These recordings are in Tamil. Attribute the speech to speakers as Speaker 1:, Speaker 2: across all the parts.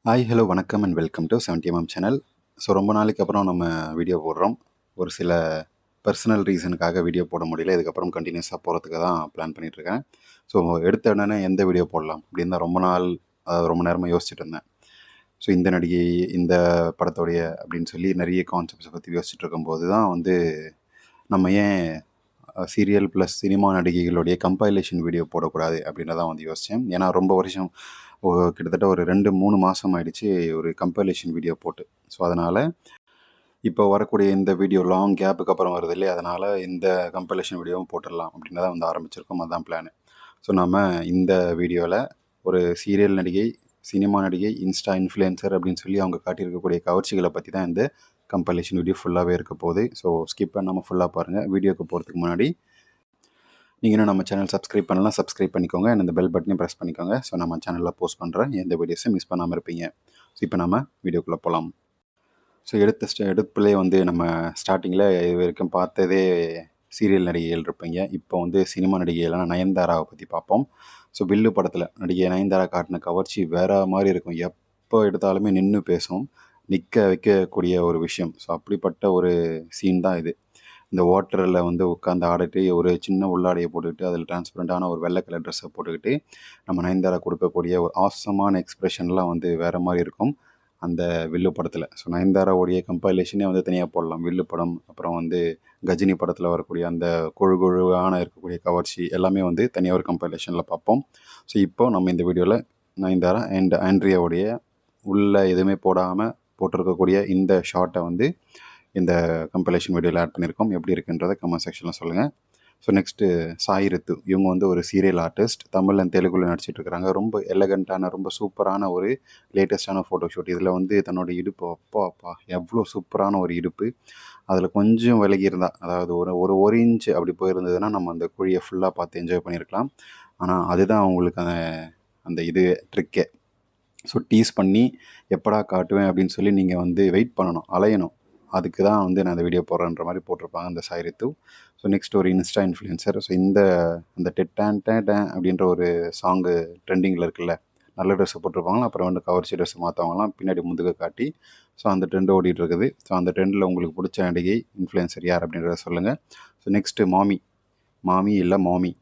Speaker 1: ஹாய் ஹலோ வணக்கம் and welcome to 70mm channel. So ரொம்ப நாளைக்கு அப்புறம் நம்ம வீடியோ போடுறோம். ஒரு சில பர்சனல் ரீசனுக்காக வீடியோ போட முடியல. இதுக்கப்புறம் கண்டினியூஸாக போகிறதுக்கு தான் பிளான் பண்ணிகிட்ருக்கேன். ஸோ எடுத்த உடனே எந்த வீடியோ போடலாம் அப்படின்னு தான் ரொம்ப நாள் ரொம்ப நேரமாக யோசிச்சுட்டு இருந்தேன். ஸோ இந்த நடிகை இந்த படத்தோடைய அப்படின்னு சொல்லி நிறைய கான்செப்ட்ஸை பற்றி யோசிச்சுட்டு இருக்கும்போது தான் நம்ம ஏன் சீரியல் ப்ளஸ் சினிமா நடிகைகளுடைய கம்பைலேஷன் வீடியோ போடக்கூடாது அப்படின்றதான் யோசித்தேன். ஏன்னா ரொம்ப வருஷம் கிட்டத்தட்ட ஒரு 2-3 மாதம் ஆயிடுச்சு ஒரு கம்பைலேஷன் வீடியோ போட்டு. ஸோ அதனால் இப்போ வரக்கூடிய இந்த வீடியோ லாங் கேப்புக்கு அப்புறம் வருது இல்லையா, அதனால் இந்த கம்பைலேஷன் வீடியோவும் போட்டுடலாம் அப்படின்னு தான் ஆரம்பிச்சிருக்கோம். அதுதான் பிளானு. ஸோ நம்ம இந்த வீடியோவில் ஒரு சீரியல் நடிகை, சினிமா நடிகை, இன்ஸ்டா இன்ஃப்ளூயன்சர் அப்படின்னு சொல்லி அவங்க காட்டியிருக்கக்கூடிய கவர்ச்சிகளை பற்றி தான் இந்த கம்பைலேஷன் வீடியோ ஃபுல்லாகவே இருக்க போகுது. ஸோ ஸ்கிப் பண்ணாமல் ஃபுல்லாக பாருங்கள். வீடியோக்கு போகிறதுக்கு முன்னாடி நீங்கள் இன்னும் நம்ம சேனல் சப்ஸ்கிரைப் பண்ணலாம், சப்ஸ்கிரைப் பண்ணிக்கோங்க. இந்த பெல் பட்டனையும் ப்ரெஸ் பண்ணிக்கோங்க. ஸோ நம்ம சேனலில் போஸ்ட் பண்ணுற எந்த வீடியோஸும் மிஸ் பண்ணாமல் இருப்பீங்க. ஸோ இப்போ நம்ம வீடியோக்குள்ளே போகலாம். ஸோ எடுப்புலேயே நம்ம ஸ்டார்டிங்கில் இது வரைக்கும் பார்த்ததே சீரியல் நடிகைகள் இருப்பீங்க. இப்போ சினிமா நடிகைகள்லாம் நயன்தாராவை பற்றி பார்ப்போம். ஸோ வில்லு படத்தில் நடிகை நயன்தாரா காட்டின கவர்ச்சி வேறு மாதிரி இருக்கும். எப்போ எடுத்தாலுமே நின்று பேசும், நிற்க வைக்கக்கூடிய ஒரு விஷயம். ஸோ அப்படிப்பட்ட ஒரு சீன் தான் இது. இந்த வாட்டரில் உட்காந்து ஆடிட்டு ஒரு சின்ன உள்ளாடையை போட்டுக்கிட்டு அதில் டிரான்ஸ்பரண்ட்டான ஒரு வெள்ளை கலர் ட்ரெஸ்ஸை போட்டுக்கிட்டு நம்ம நயன்தாரா கொடுக்கக்கூடிய ஒரு ஆசமான எக்ஸ்ப்ரெஷன்லாம் வேறு மாதிரி இருக்கும் அந்த வில்லு படத்தில். ஸோ நயன்தாராவுடைய கம்பைலேஷனே தனியாக போடலாம். வில்லு படம், அப்புறம் கஜினி படத்தில் வரக்கூடிய அந்த கொழுவான இருக்கக்கூடிய கவர்ச்சி எல்லாமே தனியாக ஒரு கம்பைலேஷனில் பார்ப்போம். ஸோ இப்போ நம்ம இந்த வீடியோவில் நயன்தாரா அண்ட் ஆண்ட்ரியாவுடைய உள்ள எதுவுமே போடாமல் போட்டிருக்கக்கூடிய இந்த ஷார்ட்டை இந்த கம்பைலேஷன் வீடியோவில் ஆட் பண்ணியிருக்கோம். எப்படி இருக்குன்றதை கமெண்ட் செக்ஷனில் சொல்லுங்கள். ஸோ நெக்ஸ்ட்டு சாய் ரித்து, இவங்க ஒரு சீரியல் ஆர்டிஸ்ட். தமிழ் அண்ட் தெலுங்குல நடிச்சிட்ருக்கிறாங்க. ரொம்ப எலகண்ட்டான, ரொம்ப சூப்பரான ஒரு லேட்டஸ்ட்டான ஃபோட்டோஷூட். இதில் தன்னோட இடுப்பு அப்பா எவ்வளோ சூப்பரான ஒரு இடுப்பு. அதில் கொஞ்சம் விலகி இருந்தால், அதாவது ஒரு இன்ச்சு அப்படி போயிருந்ததுன்னா நம்ம அந்த குழியை ஃபுல்லாக பார்த்து என்ஜாய் பண்ணியிருக்கலாம். ஆனால் அதுதான் அவங்களுக்கு அந்த இது ட்ரிக்கே. ஸோ டீஸ் பண்ணி எப்படா காட்டுவேன் அப்படின்னு சொல்லி நீங்கள் வெயிட் பண்ணணும், அலையணும். அதுக்கு தான் நான் இந்த வீடியோ போடுறேன்ற மாதிரி போட்டிருப்பாங்க அந்த சாய் ரித்து. ஸோ நெக்ஸ்ட் ஒரு இன்ஸ்டா இன்ஃப்ளூயன்சர். ஸோ அந்த டெட்டான் டேன் அப்படின்ற ஒரு சாங்கு ட்ரெண்டிங்கில் இருக்குல்ல, நல்ல ட்ரெஸ்ஸை போட்டிருப்பாங்களா, அப்புறம் கவர்ச்சி ட்ரெஸ்ஸை மாற்றவங்களாம் பின்னாடி முதுக காட்டி. ஸோ அந்த ட்ரெண்ட் ஓடிட்டு இருக்குது. ஸோ அந்த ட்ரெண்டில் உங்களுக்கு பிடிச்ச நடிகை இன்ஃப்ளூயன்சர் யார் அப்படின்றத சொல்லுங்கள். ஸோ நெக்ஸ்ட்டு மாமி இல்லை மாமி,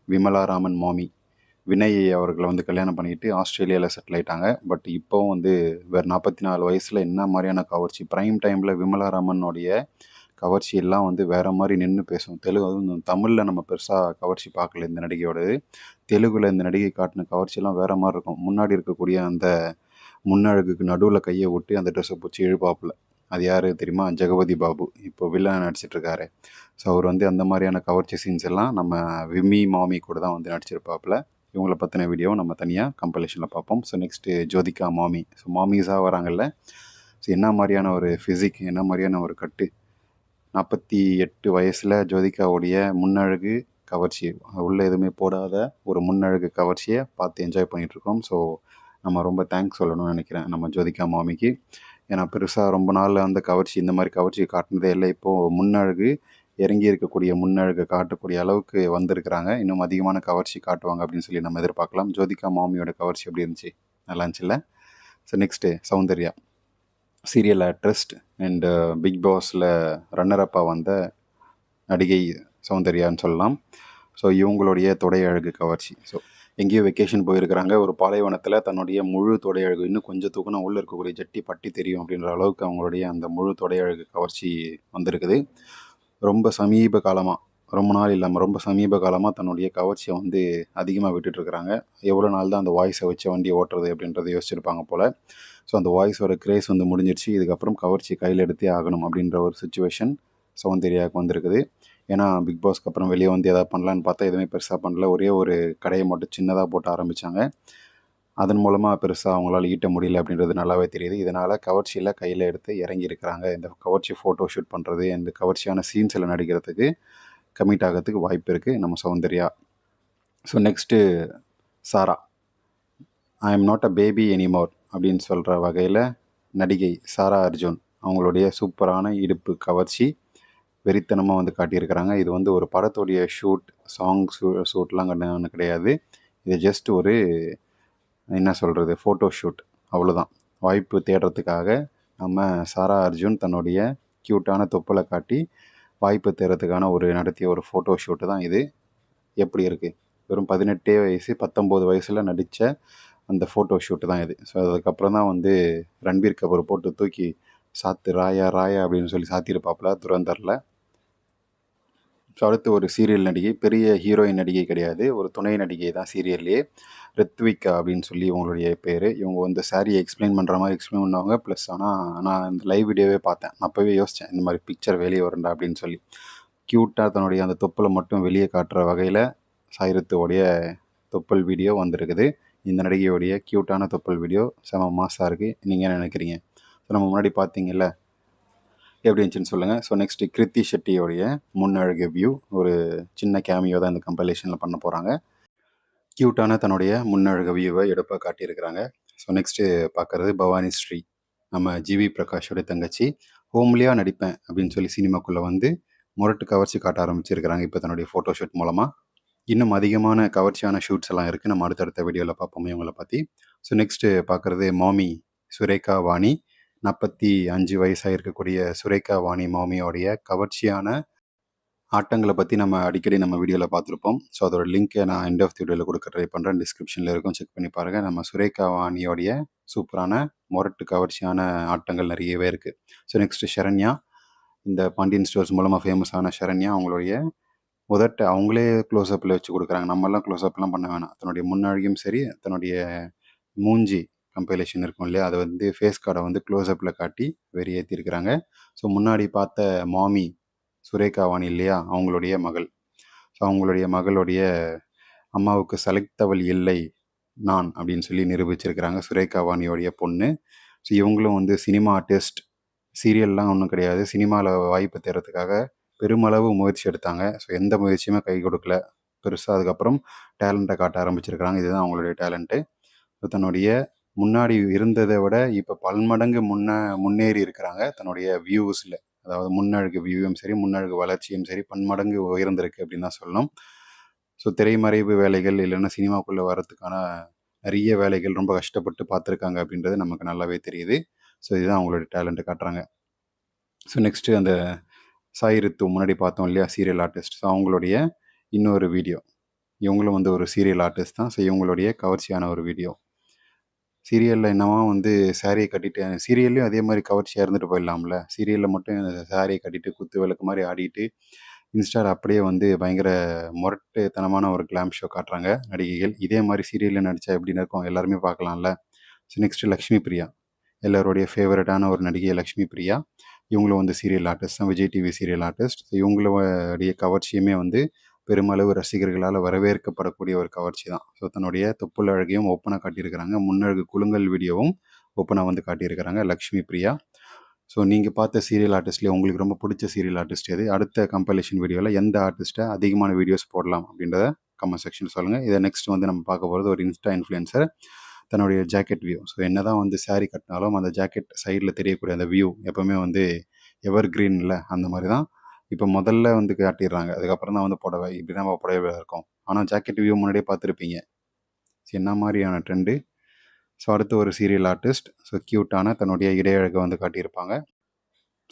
Speaker 1: விமலா ராமன் மாமி. வினய் அவர்களை கல்யாணம் பண்ணிக்கிட்டு ஆஸ்திரேலியாவில் செட்டில் ஆகிட்டாங்க. பட் இப்போவும் வேறு 44 வயசில் என்ன மாதிரியான கவர்ச்சி. ப்ரைம் டைமில் விமலா ராமனுடைய கவர்ச்சி எல்லாம் வேறு மாதிரி நின்று பேசும். அதுவும் தமிழில் நம்ம பெருசாக கவர்ச்சி பார்க்கல இந்த நடிகையோடது. தெலுங்கில் இந்த நடிகை காட்டின கவர்ச்சியெல்லாம் வேறு மாதிரி இருக்கும். முன்னாடி இருக்கக்கூடிய அந்த முன்னழகுக்கு நடுவில் கையை விட்டு அந்த ட்ரெஸ்ஸை பிடிச்சி இழுப்பாப்பில். அது யார் தெரியுமா? ஜெகபதி பாபு, இப்போ வில்லன் நடிச்சிட்ருக்காரு. ஸோ அவர் அந்த மாதிரியான கவர்ச்சி சீன்ஸ் எல்லாம் நம்ம விம்மி மாமி கூட தான் நடிச்சிருப்பாப்பில். இவங்களை பற்றின வீடியோ நம்ம தனியாக கம்பைலேஷனில் பார்ப்போம். ஸோ நெக்ஸ்ட்டு ஜோதிகா மாமி. ஸோ மாமிஸாக வராங்கல்ல, ஸோ என்ன மாதிரியான ஒரு ஃபிசிக், என்ன மாதிரியான ஒரு கட்டு. 48 வயசில் ஜோதிகாவுடைய முன்னழகு கவர்ச்சி, உள்ளே எதுவுமே போடாத ஒரு முன்னழகு கவர்ச்சியை பார்த்து என்ஜாய் பண்ணிகிட்ருக்கோம். ஸோ நம்ம ரொம்ப தேங்க்ஸ் சொல்லணும்னு நினைக்கிறேன் நம்ம ஜோதிகா மாமிக்கு. ஏன்னா பெருசாக ரொம்ப நாள் அந்த கவர்ச்சி, இந்த மாதிரி கவர்ச்சி காட்டினதே இல்லை. இப்போது முன்னழகு இறங்கி இருக்கக்கூடிய முன்னழகை காட்டக்கூடிய அளவுக்கு வந்திருக்கிறாங்க. இன்னும் அதிகமான கவர்ச்சி காட்டுவாங்க அப்படின்னு சொல்லி நம்ம எதிர்பார்க்கலாம். ஜோதிகா மாமியோட கவர்ச்சி எப்படி இருந்துச்சு? நல்லா இருந்துச்சுல்ல? So next Soundarya, serial actress and big பாஸில் ரன்னரப்பாக வந்த நடிகை சௌந்தர்யான்னு சொல்லலாம். ஸோ இவங்களுடைய தொடை அழகு கவர்ச்சி. ஸோ எங்கேயோ வெக்கேஷன் போயிருக்கிறாங்க. ஒரு பாலைவனத்தில் தன்னுடைய முழு தொடை அழகு, இன்னும் கொஞ்சம் தூக்குனா உள்ளே இருக்கக்கூடிய ஜட்டி பட்டி தெரியும் அப்படின்ற அளவுக்கு அவங்களுடைய அந்த முழு தொடை அழகு கவர்ச்சி வந்திருக்குது. ரொம்ப சமீப காலமாக, ரொம்ப நாள் இல்லாமல் ரொம்ப சமீப காலமாக தன்னுடைய கவர்ச்சியை அதிகமாக விட்டுட்டுருக்குறாங்க. எவ்வளோ நாள் தான் அந்த வாய்ஸை வச்சு வண்டியை ஓட்டுறது அப்படின்றத யோசிச்சிருப்பாங்க போல். ஸோ அந்த வாய்ஸோட கிரேஸ் முடிஞ்சிருச்சு. இதுக்கப்புறம் கவர்ச்சி கையில் எடுத்தே ஆகணும் அப்படின்ற ஒரு சுச்சுவேஷன் சௌந்தர்யாவுக்கு வந்திருக்குது. ஏன்னா பிக் பாஸ்க்கு அப்புறம் வெளியே எதாவது பண்ணலான்னு பார்த்தா எதுவுமே பெருசாக பண்ணல. ஒரே ஒரு கடையை மட்டும் சின்னதாக போட்டு ஆரம்பித்தாங்க. அதன் மூலமாக பெருசாக அவங்களால ஈட்ட முடியல அப்படின்றது நல்லாவே தெரியுது. இதனால் கவர்ச்சியில் கையில் எடுத்து இறங்கி இருக்கிறாங்க. இந்த கவர்ச்சி ஃபோட்டோ ஷூட் பண்ணுறது, இந்த கவர்ச்சியான சீன்ஸில் நடிக்கிறதுக்கு கமிட் ஆகிறதுக்கு வாய்ப்பு இருக்குது நம்ம Soundarya. So next Sara, I am not a baby anymore அப்படின்னு சொல்கிற வகையில் நடிகை சாரா அர்ஜுன் அவங்களுடைய சூப்பரான இடுப்பு கவர்ச்சி வெறித்தனமாக காட்டியிருக்கிறாங்க. இது ஒரு படத்துடைய சாங் ஷூட்லாம் கிடையாது. இது ஜஸ்ட் ஒரு என்ன சொல்கிறது, ஃபோட்டோ ஷூட், அவ்வளோதான். வாய்ப்பு தேடுறதுக்காக நம்ம சாரா அர்ஜுன் தன்னுடைய க்யூட்டான தொப்புளை காட்டி வாய்ப்பு தேடுறதுக்கான நடத்திய ஒரு ஃபோட்டோ ஷூட்டு தான் இது. எப்படி இருக்குது? வெறும் 18 வயசு 19 வயசில் நடித்த அந்த ஃபோட்டோ ஷூட்டு தான் இது. ஸோ அதுக்கப்புறம் தான் ரன்பீர் கபூர் போட்டு தூக்கி சாத்து ராயா ராயா அப்படின்னு சொல்லி சாத்தியிருப்பாப்புல துரந்தரில். ஸோ அடுத்து ஒரு சீரியல் நடிகை, பெரிய ஹீரோயின் நடிகை கிடையாது, ஒரு துணை நடிகை தான் சீரியல்லையே. ரித்விகா அப்படின்னு சொல்லி இவங்களுடைய பேர். இவங்க சாரியை எக்ஸ்பிளைன் பண்ணுற மாதிரி எக்ஸ்பிளைன் பண்ணுவாங்க. ப்ளஸ் ஆனால் நான் இந்த லைவ் வீடியோவே பார்த்தேன். நான் அப்போவே யோசித்தேன் இந்த மாதிரி பிக்சர் வெளியே வரண்டா அப்படின்னு சொல்லி. க்யூட்டாக தன்னுடைய அந்த தொப்பலை மட்டும் வெளியே காட்டுற வகையில் சாய்ரித்துவோடைய தொப்பல் வீடியோ வந்திருக்குது. இந்த நடிகையோடைய க்யூட்டான தொப்பல் வீடியோ செம மாசாக இருக்குது. நீங்கள் என்ன நினைக்கிறீங்க? ஸோ நம்ம முன்னாடி பார்த்தீங்கல்ல, எப்படி இருந்துச்சுன்னு சொல்லுங்கள். ஸோ நெக்ஸ்ட்டு கிருத்தி ஷெட்டியோடைய முன்னழகு வியூ, ஒரு சின்ன கேமியோ தான் இந்த கம்பைலேஷனில் பண்ண போகிறாங்க. க்யூட்டான தன்னுடைய முன்னழகு வியூவை எடுப்பாக காட்டியிருக்கிறாங்க. ஸோ நெக்ஸ்ட்டு பார்க்குறது பவானி ஸ்ரீ, நம்ம ஜிவி பிரகாஷோடைய தங்கச்சி. ஹோம்லியாக நடிப்பேன் அப்படின்னு சொல்லி சினிமாக்குள்ளே முரட்டு கவர்ச்சி காட்ட ஆரம்பிச்சிருக்கிறாங்க இப்போ தன்னுடைய ஃபோட்டோ ஷூட் மூலமாக. இன்னும் அதிகமான கவர்ச்சியான ஷூட்ஸ் எல்லாம் இருக்குது. நம்ம அடுத்தடுத்த வீடியோவில் பார்ப்போமே இவங்களை பற்றி. ஸோ நெக்ஸ்ட்டு பார்க்குறது மாமி சுரேகா வாணி. 45 வயசாக இருக்கக்கூடிய சுரேகா வாணி மாமியோடைய கவர்ச்சியான ஆட்டங்களை பற்றி நம்ம அடிக்கடி நம்ம வீடியோவில் பார்த்துருப்போம். ஸோ அதோட லிங்க்கை நான் எண்ட் ஆஃப் தி வீடியோவில் கொடுக்க ட்ரை பண்ணுறேன். டிஸ்கிரிப்ஷனில் இருக்கும், செக் பண்ணி பாருங்கள். நம்ம சுரேகா வாணியோடைய சூப்பரான முரட்டு கவர்ச்சியான ஆட்டங்கள் நிறையவே இருக்குது. ஸோ நெக்ஸ்ட்டு ஷரண்யா, இந்த பாண்டியன் ஸ்டோர்ஸ் மூலமாக ஃபேமஸான ஷரண்யா, அவங்களுடைய அவங்களே க்ளோஸ்அப்பில் வச்சு கொடுக்குறாங்க. நம்மலாம் க்ளோஸ்அப்லாம் பண்ண வேணாம். தன்னுடைய முன்னாடியும் சரி, தன்னுடைய மூஞ்சி கம்பைலேஷன் இருக்கும் இல்லையா, அதை ஃபேஸ் கார்டை க்ளோஸ்அப்பில் காட்டி வெறியேற்றிருக்கிறாங்க. ஸோ முன்னாடி பார்த்த மாமி சுரேகா வாணி இல்லையா, அவங்களுடைய மகள். ஸோ அவங்களுடைய மகளுடைய அம்மாவுக்கு சளைத்தவள் இல்லை நான் அப்படின்னு சொல்லி நிரூபிச்சிருக்கிறாங்க சுரேகா வாணியோடைய பொண்ணு. ஸோ இவங்களும் சினிமா ஆர்டிஸ்ட், சீரியல்லாம் ஒன்றும் கிடையாது, சினிமாவில் வாய்ப்பு தேடுறதுக்காக பெருமளவு முயற்சி எடுத்தாங்க. ஸோ எந்த முயற்சியுமே கை கொடுக்கல பெருசாக. அதுக்கப்புறம் டேலண்ட்டை காட்ட ஆரம்பிச்சிருக்கிறாங்க. இதுதான் அவங்களுடைய டேலண்ட்டு. ஸோ தன்னுடைய முன்னாடி இருந்ததை விட இப்போ பன்மடங்கு முன்னேறி இருக்கிறாங்க தன்னுடைய வியூஸில். அதாவது முன்னழகு வியூவும் சரி, முன்னழகு வளர்ச்சியும் சரி, பன்மடங்கு உயர்ந்திருக்கு அப்படின்னு தான் சொல்லணும். ஸோ திரைமறைவு வேலைகள் இல்லைன்னா சினிமாக்குள்ளே வர்றதுக்கான நிறைய வேலைகள் ரொம்ப கஷ்டப்பட்டு பார்த்துருக்காங்க அப்படின்றது நமக்கு நல்லாவே தெரியுது. ஸோ இதுதான் அவங்களுடைய டேலண்ட்டை காட்டுறாங்க. ஸோ நெக்ஸ்ட்டு அந்த சாய் ரித்து முன்னாடி பார்த்தோம் இல்லையா, சீரியல் ஆர்டிஸ்ட். ஸோ அவங்களுடைய இன்னொரு வீடியோ. இவங்களும் ஒரு சீரியல் ஆர்டிஸ்ட் தான். ஸோ இவங்களுடைய கவர்ச்சியான ஒரு வீடியோ. சீரியலில் என்னவா சாரியை கட்டிட்டு, சீரியல்லையும் அதே மாதிரி கவர்ச்சியாக இருந்துட்டு போயிடலாம்ல. சீரியலில் மட்டும் சாரியை கட்டிட்டு குத்து விளக்கு மாதிரி ஆடிட்டு இன்ஸ்டாவில் அப்படியே பயங்கர முரட்டுத்தனமான ஒரு கிளாம் ஷோ காட்டுறாங்க நடிகைகள். இதே மாதிரி சீரியலில் நடித்தா எப்படின்னு இருக்கும், எல்லாருமே பார்க்கலாம்ல. ஸோ நெக்ஸ்ட்டு லக்ஷ்மி பிரியா, எல்லாருடைய ஃபேவரட்டான ஒரு நடிகை லக்ஷ்மி பிரியா. இவங்களும் சீரியல் ஆர்டிஸ்ட் தான், விஜய் டிவி சீரியல் ஆர்டிஸ்ட். இவங்களுடைய கவர்ச்சியுமே பெருமளவு ரசிகர்களால் வரவேற்கப்படக்கூடிய ஒரு கவர்ச்சி தான். ஸோ தன்னுடைய தொப்புள் அழகையும் ஓப்பனாக காட்டியிருக்கிறாங்க. முன்னழகு குலுங்கல் வீடியோவும் ஓப்பனாக காட்டியிருக்கிறாங்க லக்ஷ்மி பிரியா. ஸோ நீங்கள் பார்த்த சீரியல் ஆர்டிஸ்ட்லேயே உங்களுக்கு ரொம்ப பிடிச்ச சீரியல் ஆர்டிஸ்ட் எது? அடுத்த கம்பைலேஷன் வீடியோவில் எந்த ஆர்டிஸ்ட்டை அதிகமான வீடியோஸ் போடலாம் அப்படின்றத கமெண்ட் செக்ஷன் சொல்லுங்கள். இதை நெக்ஸ்ட் நம்ம பார்க்க போகிறது ஒரு இன்ஸ்டா இன்ஃப்ளூயன்சர் தன்னுடைய ஜாக்கெட் வியூ. ஸோ என்ன தான் சாரீ கட்டினாலும் அந்த ஜாக்கெட் சைடில் தெரியக்கூடிய அந்த வியூ எப்போவுமே எவர் கிரீனில் அந்த மாதிரி தான். இப்போ முதல்ல காட்டிடுறாங்க, அதுக்கப்புறம் தான் புடவை, இப்படி தான் புடவை இருக்கும். ஆனால் ஜாக்கெட் வியூ முன்னாடியே பார்த்துருப்பீங்க. என்ன மாதிரியான ட்ரெண்டு. ஸோ அடுத்து ஒரு சீரியல் ஆர்டிஸ்ட். ஸோ க்யூட்டான தன்னுடைய இடையழகை காட்டியிருப்பாங்க.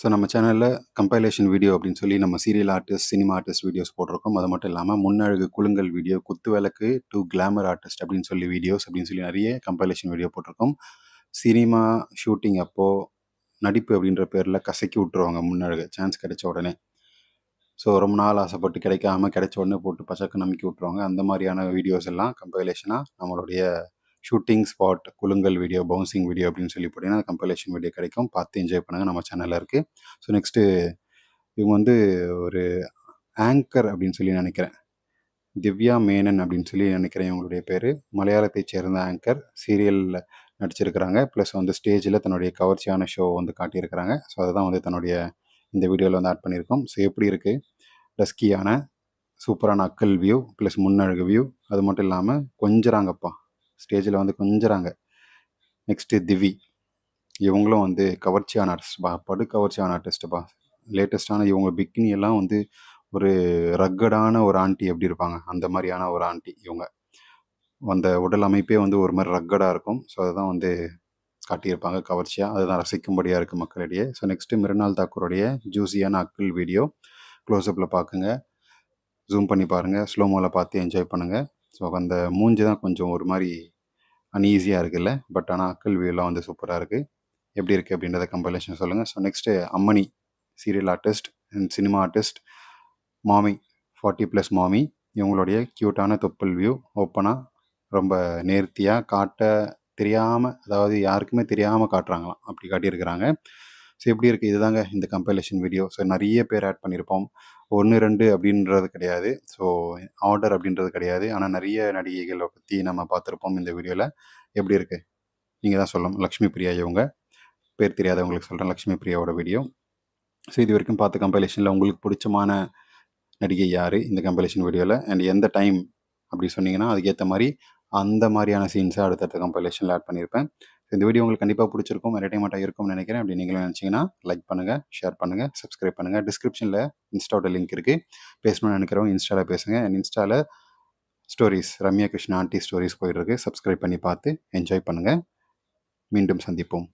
Speaker 1: ஸோ நம்ம சேனலில் கம்பைலேஷன் வீடியோ அப்படின்னு சொல்லி நம்ம serial artist, cinema artist videos போட்டிருக்கோம். அது மட்டும் இல்லாமல் முன்னழகு குலுங்கல் வீடியோ, குத்து விளக்கு டு கிளாமர் ஆர்டிஸ்ட் அப்படின்னு சொல்லி வீடியோஸ் அப்படின்னு சொல்லி நிறைய கம்பைலேஷன் வீடியோ போட்டிருக்கோம். சினிமா ஷூட்டிங் அப்போது நடிப்பு அப்படின்ற பேரில் கசக்கி விட்டுருவாங்க முன்னழகு சான்ஸ் கிடைச்ச உடனே. ஸோ ரொம்ப நாள் ஆசைப்பட்டு கிடைக்காம கிடைச்ச உடனே போட்டு பச்சக்கு நம்பிக்கை விட்ருவாங்க. அந்த மாதிரியான வீடியோஸ் எல்லாம் கம்பைலேஷனாக நம்மளுடைய ஷூட்டிங் ஸ்பாட் குலுங்கல் வீடியோ, பவுன்சிங் வீடியோ அப்படின்னு சொல்லி போட்டிங்கன்னா கம்பைலேஷன் வீடியோ கிடைக்கும். பார்த்து என்ஜாய் பண்ணுங்கள், நம்ம சேனலில் இருக்குது. ஸோ நெக்ஸ்ட்டு இவங்க ஒரு ஆங்கர் அப்படின்னு சொல்லி நினைக்கிறேன், திவ்யா மேனன் அப்படின்னு சொல்லி நினைக்கிறேன் இவங்களுடைய பேர். மலையாளத்தை சேர்ந்த ஆங்கர், சீரியலில் நடிச்சிருக்கிறாங்க. ப்ளஸ் ஸ்டேஜில் தன்னுடைய கவர்ச்சியான ஷோ காட்டியிருக்கிறாங்க. ஸோ அதை தான் தன்னுடைய இந்த வீடியோவில் ஆட் பண்ணியிருக்கோம். ஸோ எப்படி இருக்குது, டஸ்கியான சூப்பரான அக்கல் வியூ ப்ளஸ் முன்னழகு வியூ. அது மட்டும் இல்லாமல் கொஞ்சறாங்கப்பா, ஸ்டேஜில் கொஞ்சறாங்க. நெக்ஸ்ட்டு திவி, இவங்களும் கவர்ச்சியான ஆர்டிஸ்ட்பா, படு கவர்ச்சியான ஆர்டிஸ்ட்டுப்பா. லேட்டஸ்ட்டான இவங்க பிக்கினி எல்லாம் ஒரு ரக்கடான ஒரு ஆண்டி எப்படி இருப்பாங்க, அந்த மாதிரியான ஒரு ஆண்டி இவங்க. அந்த உடல் அமைப்பே ஒரு மாதிரி ரக்கடாக இருக்கும். ஸோ அதுதான் காட்டியிருப்பாங்க கவர்ச்சியாக. அதுதான் ரசிக்கும்படியாக இருக்குது மக்களிடையே. ஸோ நெக்ஸ்ட்டு மிருனால் தாக்கூருடைய ஜூஸியான அக்கிள் வீடியோ க்ளோஸ்அப்பில் பார்க்குங்க, ஜூம் பண்ணி பாருங்கள், ஸ்லோமோவில் பார்த்து என்ஜாய் பண்ணுங்கள். ஸோ அந்த மூஞ்சி தான் கொஞ்சம் ஒரு மாதிரி அன்ஈஸியாக இருக்குல்ல, பட் ஆனால் அக்கிள் வியூலாம் வந்து சூப்பராக இருக்குது. எப்படி இருக்குது அப்படின்றத கம்பைலேஷன் சொல்லுங்கள். ஸோ நெக்ஸ்ட்டு அம்மணி serial artist and cinema artist மாமி 40+ மாமி, இவங்களுடைய க்யூட்டான தொப்புள் வியூ ஓப்பனாக ரொம்ப நேர்த்தியாக காட்ட தெரியாமல், அதாவது யாருக்குமே தெரியாமல் காட்டுறாங்களாம், அப்படி காட்டியிருக்கிறாங்க. ஸோ எப்படி இருக்குது, இதுதாங்க இந்த கம்பைலேஷன் வீடியோ. ஸோ நிறைய பேர் ஆட் பண்ணியிருப்போம், 1 2 அப்படின்றது கிடையாது, ஸோ ஆர்டர் அப்படின்றது கிடையாது. ஆனால் நிறைய நடிகைகளை பற்றி நம்ம பார்த்துருப்போம் இந்த வீடியோவில். எப்படி இருக்குது நீங்கள் தான் சொல்லணும். லக்ஷ்மி பிரியா இவங்க, பேர் தெரியாதவங்களுக்கு சொல்கிறேன், லக்ஷ்மி பிரியாவோட வீடியோ. ஸோ இது வரைக்கும் பார்த்த கம்பைலேஷனில் உங்களுக்கு பிடிச்சமான நடிகை யார் இந்த கம்பைலேஷன் வீடியோவில், அண்ட் எந்த டைம் அப்படி சொன்னீங்கன்னா அதுக்கேற்ற மாதிரி அந்த மாதிரியான சீன்ஸை அடுத்தடுத்த கம்பைலேஷனில் ஆட் பண்ணியிருப்பேன். இந்த வீடியோ உங்களுக்கு கண்டிப்பாக பிடிச்சிருக்கும், என்டர்டைன்மெண்ட்டாக இருக்கும்னு நினைக்கிறேன். அப்படி நீங்களும் நினச்சிங்கன்னா லைக் பண்ணுங்கள், ஷேர் பண்ணுங்கள், சப்ஸ்கிரைப் பண்ணுங்கள். டிஸ்கிரிப்ஷனில் இன்ஸ்டாவோட லிங்க் இருக்குது, பேசணும்னு நினைக்கிறவங்க இன்ஸ்டாவில் பேசுங்க. அண்ட் இன்ஸ்டாவில் stories Ramya Krishna aunty stories போயிட்டுருக்கு, சப்ஸ்கிரைப் பண்ணி பார்த்து என்ஜாய் பண்ணுங்கள். மீண்டும் சந்திப்போம்.